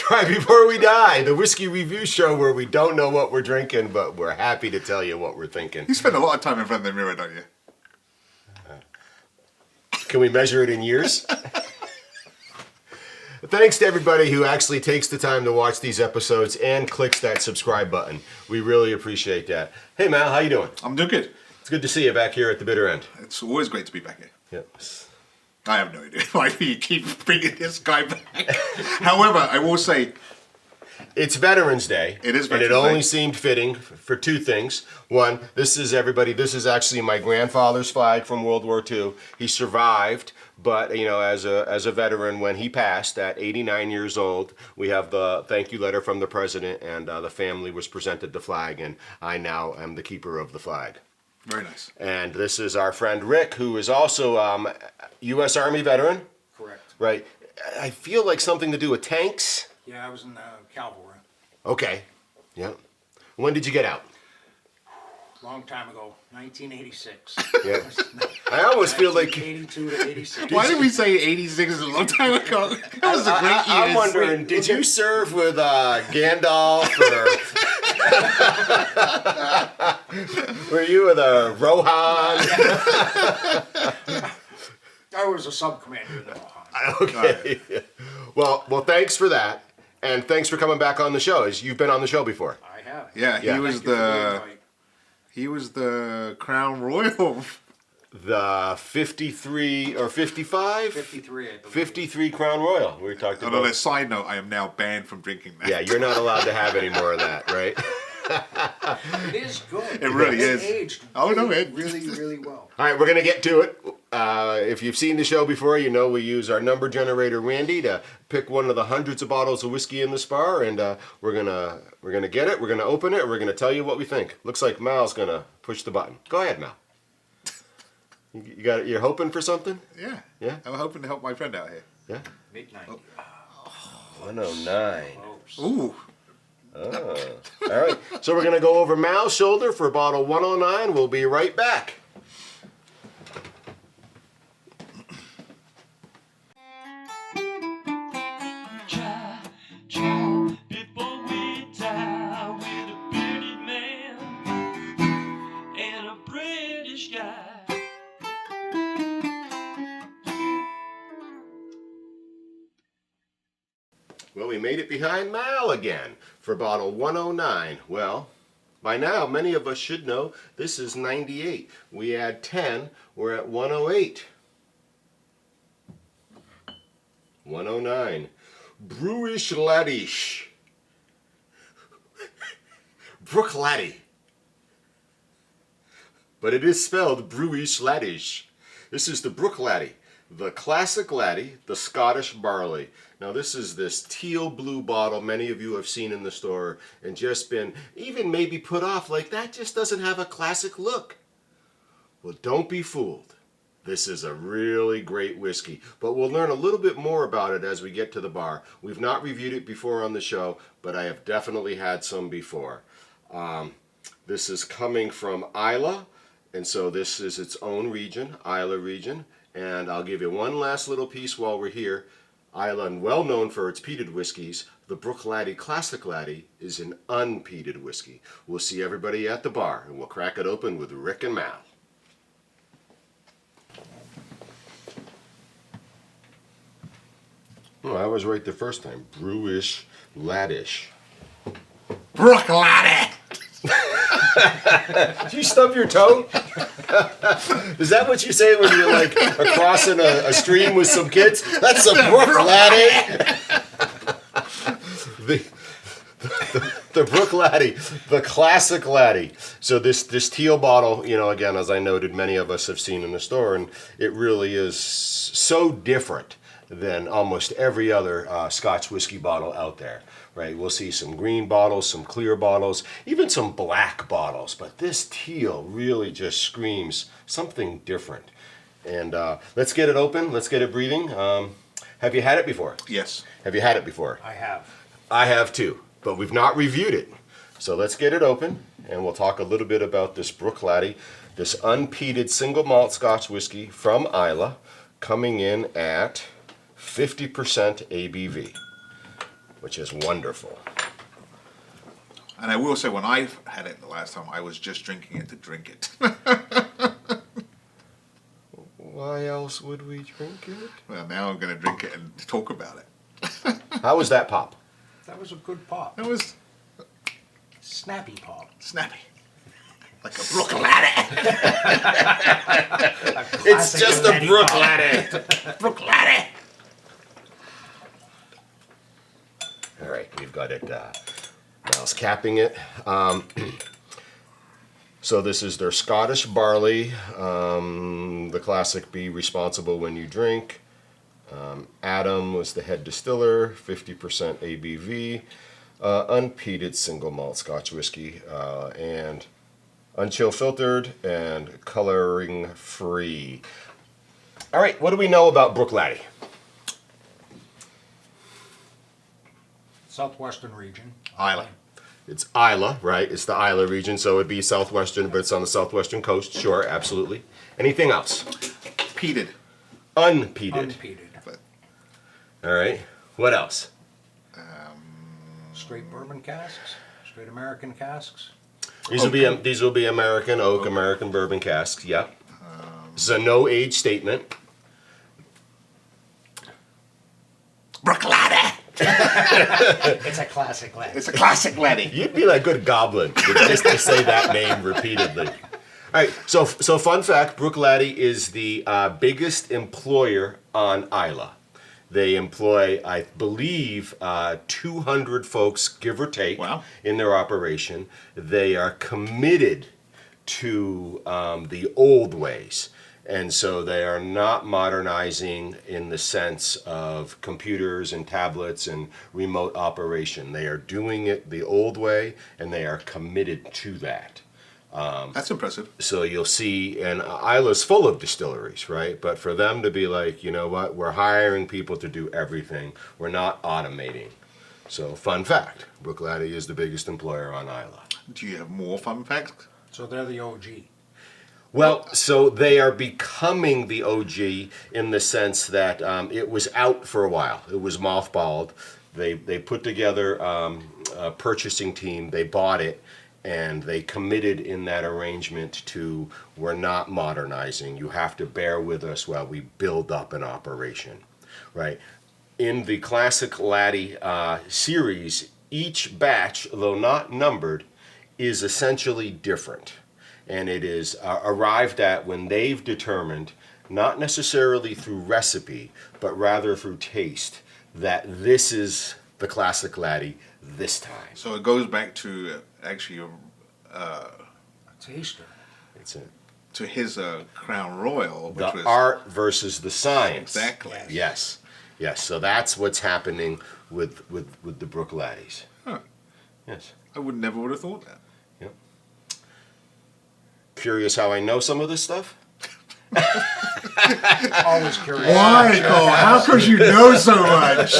Try before we die, the whiskey review show where we don't know what we're drinking, but we're happy to tell you what we're thinking. You spend a lot of time in front of the mirror, don't you? Can we measure it in years? Thanks to everybody who actually takes the time to watch these episodes and clicks that subscribe button. We really appreciate that. Hey Mal, how you doing? I'm doing good. It's good to see you back here at the bitter end. It's always great to be back here. Yep. I have no idea why you keep bringing this guy back. However, I will say... It's Veterans Day. It is Veterans Day. And it only seemed fitting for two things. One, this is actually my grandfather's flag from World War II. He survived, but you know, as a veteran, when he passed at 89 years old, we have the thank you letter from the president, and the family was presented the flag, and I now am the keeper of the flag. Very nice. And this is our friend Rick, who is also U.S. Army veteran. Correct. Right. I feel like something to do with tanks. Yeah, I was in the cavalry. Okay. Yeah. When did you get out? Long time ago, 1986. Yeah. I almost feel like 82 to 86. Why did we say 86 is a long time ago? That was a great year. I'm wondering, did you serve with Gandalf or were you with Rohan? I was a sub-commander in the Rohan. Okay. Well, thanks for that, and thanks for coming back on the show. As you've been on the show before. I have. Yeah, Yeah. he was the Crown Royal. The 53 or 55? 53, I believe. 53 Crown Royal. We talked On about. a side note, I am now banned from drinking that. Yeah, you're not allowed to have any more of that, right? It is good. It really It's is. aged Oh, no, really, really well. All right, we're going to get to it. If you've seen the show before, you know we use our number generator, Randy, to pick one of the hundreds of bottles of whiskey in this bar, and we're gonna get it, we're gonna open it, and we're gonna tell you what we think. Looks like Mal's gonna push the button. Go ahead, Mal. You're hoping for something? Yeah. Yeah? I'm hoping to help my friend out here. Yeah. Midnight. 109. Ooh. Oh. All right. So we're gonna go over Mal's shoulder for bottle 109. We'll be right back. Before we die with a bearded man and a British guy. Well, we made it behind Mal again for bottle 109. Well, by now, many of us should know this is 98. We add 10, we're at 108. 109. Bruichladdich. Bruichladdich. But it is spelled Bruichladdich. This is the Bruichladdich, the Classic Laddie, the Scottish barley. Now this is this teal blue bottle many of you have seen in the store and just been even maybe put off like that just doesn't have a classic look. Well, don't be fooled. This is a really great whiskey, but we'll learn a little bit more about it as we get to the bar. We've not reviewed it before on the show, but I have definitely had some before. This is coming from Islay, and so this is its own region, Islay region. And I'll give you one last little piece while we're here. Islay, well known for its peated whiskeys, the Bruichladdich Classic Laddie is an unpeated whiskey. We'll see everybody at the bar, and we'll crack it open with Rick and Mal. Oh, I was right the first time. Bruichladdich. Bruichladdich! Did you stub your toe? Is that what you say when you're like crossing a stream with some kids? That's a Bruichladdich. The Bruichladdich, the Classic Laddie. So this teal bottle, you know, again, as I noted, many of us have seen in the store, and it really is so different than almost every other Scotch whiskey bottle out there, right? We'll see some green bottles, some clear bottles, even some black bottles, but this teal really just screams something different. And let's get it open, let's get it breathing. Have you had it before? Yes. Have you had it before? I have. I have too, but we've not reviewed it. So let's get it open, and we'll talk a little bit about this Bruichladdich, this unpeated single malt Scotch whiskey from Islay, coming in at 50% ABV. which is wonderful. And I will say, when I had it the last time, I was just drinking it to drink it. Why else would we drink it? Well, now I'm going to drink it and talk about it. How was that pop? That was a good pop. It was Snappy pop. snappy. Like a Bruichladdich. It's just a Bruichladdich. Bruichladdich. All right, we've got it. Mal's capping it. So this is their Scottish barley. The classic Be Responsible When You Drink. Adam was the head distiller, 50% ABV. Unpeated single malt Scotch whiskey, and unchill filtered and coloring free. All right, what do we know about Bruichladdich? Southwestern region. Islay. It's Islay, right? It's the Islay region, so it'd be southwestern, but it's on the southwestern coast. Sure, absolutely. Anything else? Peated. Unpeated. Unpeated. But All right. What else? Straight bourbon casks. Straight American casks. These will be American oak, American bourbon casks. Yep. This is a no age statement. Bruichladdich. It's a classic Laddie. It's a classic Laddie. You'd be like a good goblin just to say that name repeatedly. All right. So fun fact: Bruichladdich is the biggest employer on Islay. They employ, I believe, 200 folks, give or take, Wow. in their operation. They are committed to the old ways. And so they are not modernizing in the sense of computers and tablets and remote operation. They are doing it the old way, and they are committed to that. That's impressive. So you'll see, and Islay's full of distilleries, right? But for them to be like, you know what, we're hiring people to do everything. We're not automating. So fun fact, Bruichladdich is the biggest employer on Islay. Do you have more fun facts? So they're the OG. Well, so they are becoming the OG in the sense that it was out for a while. It was mothballed. They put together a purchasing team. They bought it. And they committed in that arrangement to, we're not modernizing. You have to bear with us while we build up an operation, right? In the Classic Laddie series, each batch, though not numbered, is essentially different. And it is arrived at when they've determined, not necessarily through recipe, but rather through taste, that this is the Classic Laddie this time. So it goes back to actually A taster. It's a, to his Crown Royal, which the was art versus the science. exactly. Yes, yes. So that's what's happening with the Bruichladdich. Huh. Yes. I would never would have thought that. Yep. Curious how I know some of this stuff? Always curious. Why, Cole? How could you know so much?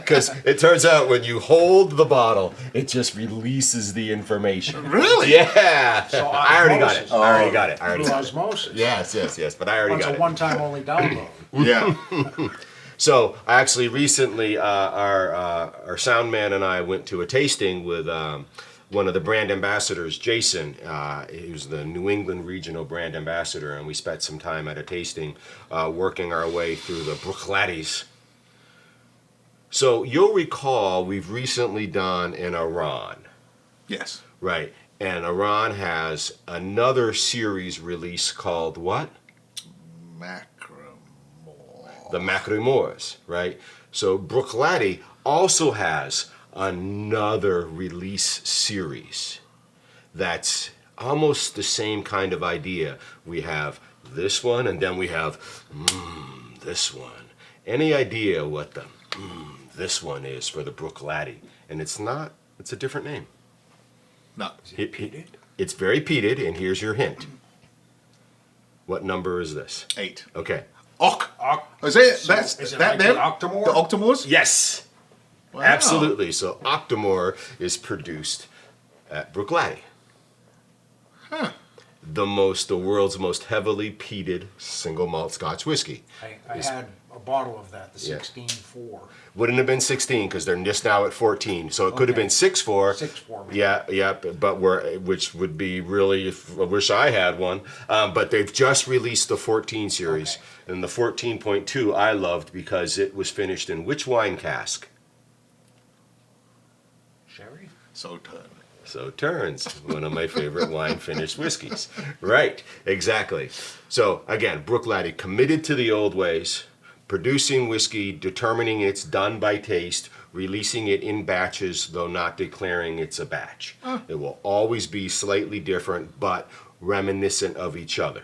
Because it turns out when you hold the bottle, it just releases the information. Really? Yeah. So I already got it. osmosis. I already got it. I already Through got it. osmosis. Yes. But I already It's got a it. one-time only download. Yeah. So actually, recently, our sound man and I went to a tasting with one of the brand ambassadors, Jason. He was the New England regional brand ambassador, and we spent some time at a tasting working our way through the Bruichladdich. So you'll recall we've recently done in Iran, Yes. right? And Iran has another series release called what? Macromore. The Macromores, right? So Bruichladdich also has another release series that's almost the same kind of idea. We have this one, and then we have this one. Any idea what the this one is for the Bruichladdich? And it's not, it's a different name. No. It's very peated, and here's your hint. What number is this? 8. Okay. Ock. Oc- Is it? So That's is it that like them? the Octomore? The Octomores? Yes. Wow. Absolutely. So Octomore is produced at Bruichladdich. Huh. The world's most heavily peated single malt Scotch whiskey. I had a bottle of that, the Yeah. 16.4. Wouldn't have been 16 because they're just now at 14. So it could have Okay. been 6.4. 6.4 maybe. Yeah, but which would be really, I wish I had one. But they've just released the 14 series. Okay. And the 14.2 I loved because it was finished in which wine cask? Sherry? Sauterne. So Turns, one of my favorite wine finished whiskeys. Right, exactly. So again, Bruichladdich committed to the old ways, producing whiskey, determining it's done by taste, releasing it in batches, though not declaring it's a batch. It will always be slightly different, but reminiscent of each other.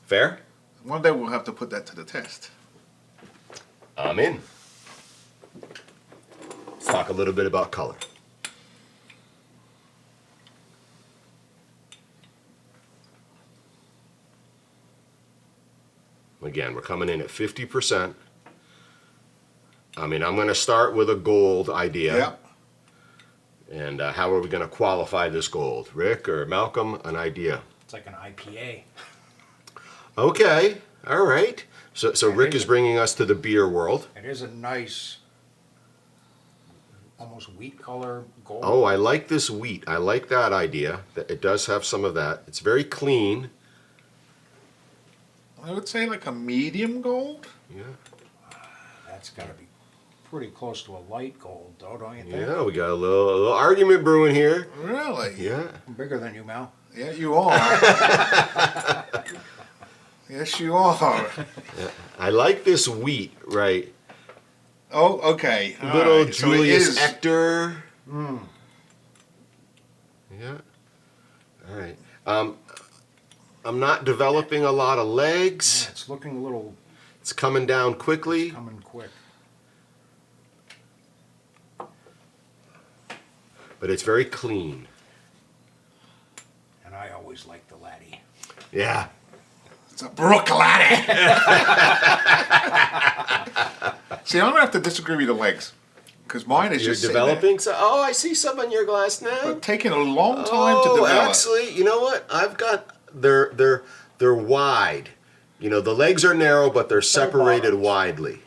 Fair? One day we'll have to put that to the test. I'm in. Let's talk a little bit about color. Again, we're coming in at 50%. I mean, I'm going to start with a gold idea. Yeah. And how are we going to qualify this gold? Rick or Malcolm, an idea? It's like an IPA. Okay, all right. So Rick is bringing us to the beer world. It is a nice, almost wheat color gold. Oh, I like this wheat. I like that idea. It does have some of that. It's very clean. I would say like a medium gold. Yeah. That's got to be pretty close to a light gold, though, don't you think? Yeah, we got a little argument brewing here. Really? Yeah. I'm bigger than you, Mal. Yeah, you are. Yes, you are. I like this wheat, right? Oh, okay. All Little right. So it Julius is- Ector. Yeah. All right. I'm not developing a lot of Yeah, legs. it's looking a little It's coming down quickly. coming quick. But it's very clean. And I always like the Laddie. Yeah. It's a Bruichladdich. See, I'm gonna have to disagree with the legs, because mine is You're just sitting there. developing. So, oh, I see some on your glass now. But taking a long time to Oh, develop. actually, you know what? I've got they're wide. You know, the legs are narrow, but they're separated bottoms. widely.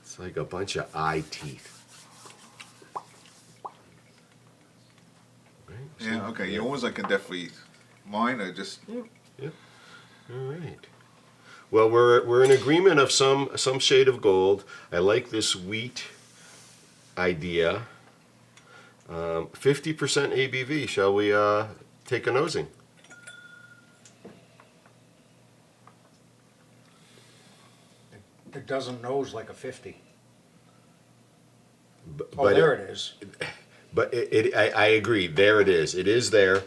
It's like a bunch of eye teeth. Right? Yeah. Okay. Yours I can definitely. Mine are just. Yeah. All right. Well, we're in agreement of some shade of gold. I like this wheat idea. 50% ABV. Shall we take a nosing? It doesn't nose like a 50. B- Oh, there it is. But I agree. There it is. It is there,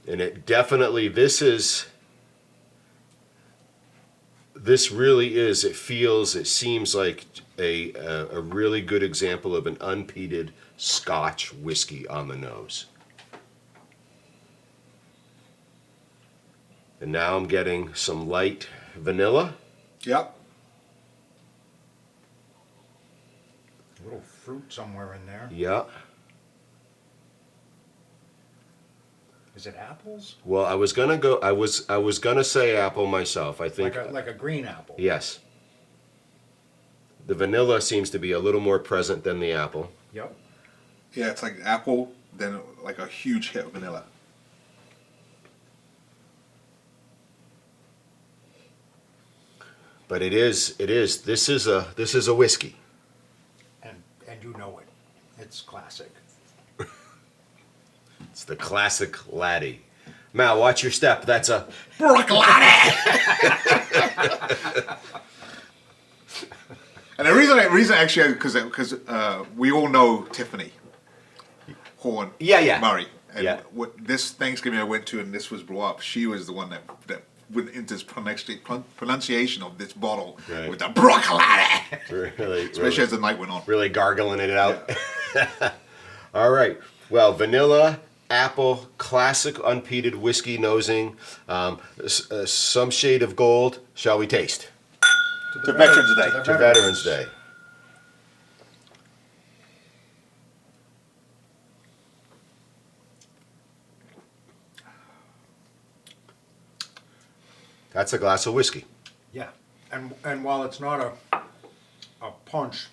and it definitely. This really is. It feels. It seems like a really good example of an unpeated Scotch whiskey on the nose. And now I'm getting some light vanilla. Yep. A little fruit somewhere in there. Yeah. Is it apples? Well, I was gonna go. I was gonna say apple myself. I think. Like a green apple. Yes. The vanilla seems to be a little more present than the apple. Yep. Yeah, it's like apple, then like a huge hit of vanilla. But this is a whiskey. And you know it. It's classic. It's the Classic Laddie. Mal, watch your step. That's a Bruichladdich. And the reason actually because we all know Tiffany Horn. Yeah. Murray. And Yeah. what this Thanksgiving I went to and this was brought up, she was the one that went into this pronunciation of this bottle Right. with the Bruichladdich, really, especially as the night went on. really gargling it out. All right. Well, vanilla, apple, classic unpeated whiskey nosing, some shade of gold. Shall we taste? To Veterans Day. To Veterans Day. That's a glass of whiskey. Yeah, and while it's not a punch,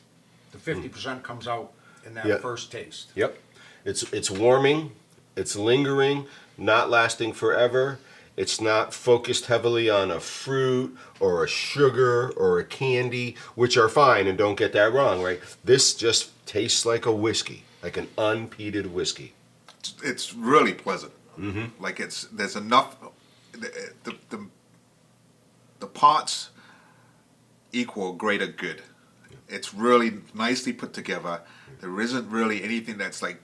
the 50% comes out in that Yeah. first taste. Yep. It's warming, it's lingering, not lasting forever. It's not focused heavily on a fruit or a sugar or a candy, which are fine, and don't get that wrong, right? This just tastes like a whiskey, like an unpeated whiskey. It's really pleasant. Like there's enough. The parts equal greater good. It's really nicely put together. There isn't really anything that's like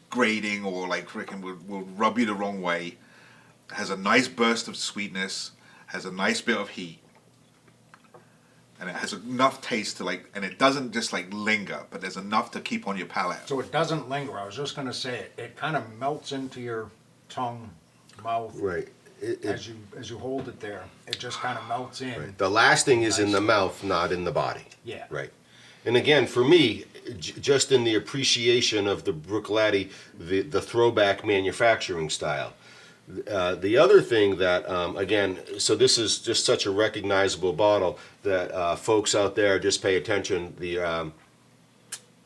grating or like freaking will rub you the wrong way. It has a nice burst of sweetness. Has a nice bit of heat. And it has enough taste to like, and it doesn't just like linger, but there's enough to keep on your palate. So it doesn't linger. I was just going to say it kind of melts into your tongue, mouth, Right. as you hold it there. It just kind of melts in. Right. The lasting is in the mouth, not in the body. Yeah. Right. And again, for me, just in the appreciation of the Bruichladdich, the throwback manufacturing style. The other thing that, again, so this is just such a recognizable bottle that folks out there just pay attention. You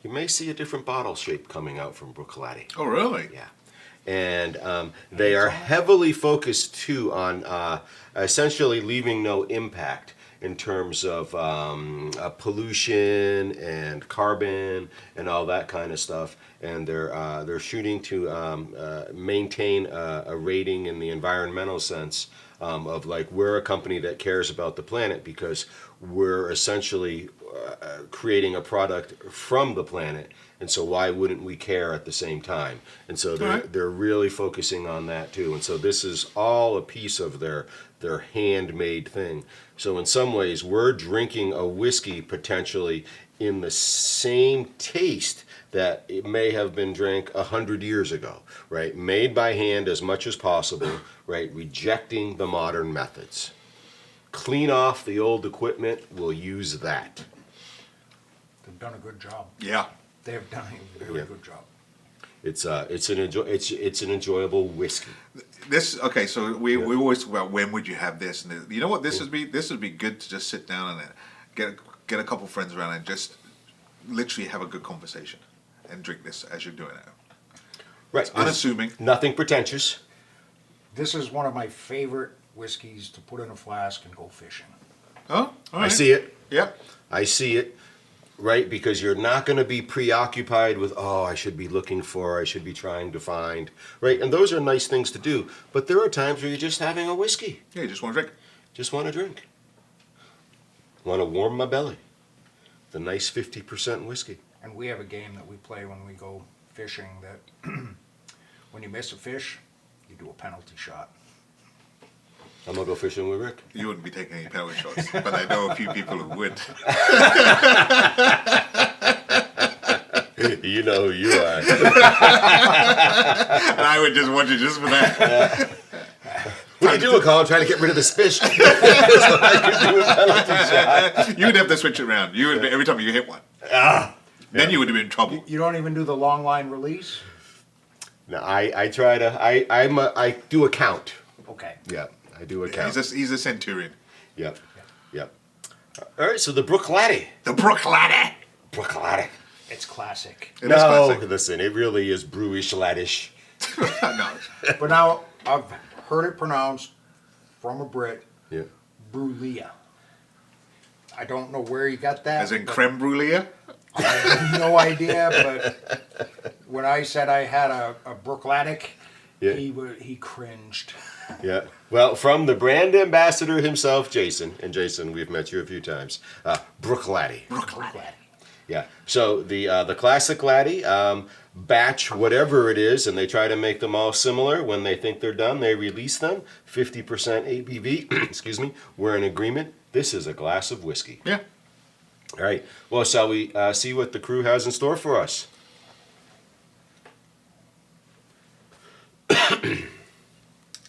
may see a different bottle shape coming out from Bruichladdich. Oh, really? Yeah. And they are heavily focused too on essentially leaving no impact in terms of pollution and carbon and all that kind of stuff. And they're shooting to maintain a rating in the environmental sense of like we're a company that cares about the planet because we're essentially creating a product from the planet. And so why wouldn't we care at the same time? And so they're really focusing on that too. And so this is all a piece of their handmade thing. So in some ways, we're drinking a whiskey potentially in the same taste that it may have been drank 100 years ago, right? Made by hand as much as possible, right? Rejecting the modern methods. Clean off the old equipment, we'll use that. They've done a good job. Yeah. They have done a very good job. It's an enjoyable whiskey. Okay, so we always talk about when would you have this, and you know what this would be good to just sit down and get a couple friends around and just literally have a good conversation and drink this as you're doing it. Right. It's unassuming. Nothing pretentious. This is one of my favorite whiskeys to put in a flask and go fishing. Oh, all right. I see it. Yep. I see it. Right, because you're not going to be preoccupied with, I should be looking for, I should be trying to find, right? And those are nice things to do. But there are times where you're just having a whiskey. Yeah, you just want to drink. Just want to drink. Want to warm my belly. The nice 50% whiskey. And we have a game that we play when we go fishing that when you miss a fish, you do a penalty shot. I'm going to go fishing with Rick. You wouldn't be taking any penalty shots, but I know a few people who would. You know who you are. And I would just want you just for that. What are you doing, Colin? Trying to get rid of this fish? So I can do a penalty shot. You would have to switch it around. You would every time you hit one. Then you would have been in trouble. You don't even do the long line release? No, I try to. I do a count. Okay. Yeah, I do a count. He's a centurion. Yep. All right, so the Bruichladdich. The Bruichladdich. Bruichladdich. It's classic. It is classic. Listen, it really is Bruichladdich. No. But now I've heard it pronounced from a Brit, Yeah. Bruichladdich. I don't know where you got that. As in creme brulee? I have no idea, but when I said I had a Bruichladdich, Yeah. he cringed. Yeah. Well, from the brand ambassador himself, Jason, and Jason, we've met you a few times. Bruichladdich. Bruichladdich. Yeah. So the Classic Laddie batch, whatever it is, and they try to make them all similar. When they think they're done, they release them. 50% ABV. Excuse me. We're in agreement. This is a glass of whiskey. Yeah. All right. Well, shall we see what the crew has in store for us?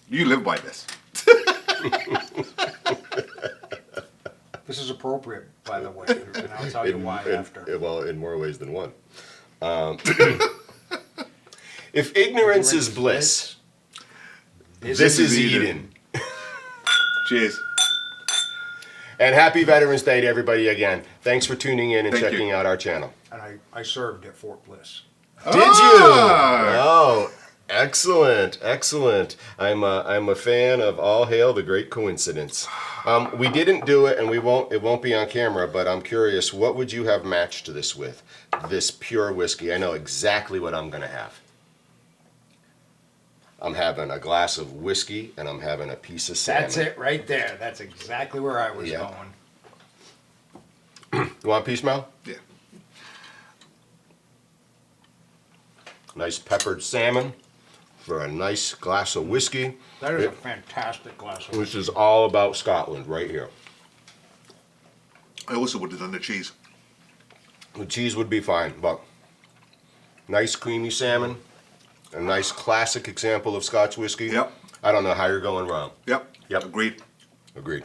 You live by this. This is appropriate, by the way, and I'll tell you why after. Well, in more ways than one. If ignorance is bliss, this is Eden. Cheers. And happy Veterans Day to everybody again. Thanks for tuning in and Thank checking you. out our channel. And I served at Fort Bliss. Did you? Oh, excellent, excellent. I'm a fan of All Hail the Great Coincidence. We didn't do it, and it won't be on camera. But I'm curious, what would you have matched this with? This pure whiskey. I know exactly what I'm gonna have. I'm having a glass of whiskey, and I'm having a piece of salmon. That's it right there. That's exactly where I was Yeah. going. You want a piece, Mel? Yeah. Nice peppered salmon for a nice glass of whiskey. That is a fantastic glass of Which is all about Scotland right here. I also would have done the cheese. The cheese would be fine, but nice creamy salmon, a nice classic example of Scotch whiskey. Yep. I don't know how you're going wrong. Yep. Yep. Agreed. Agreed.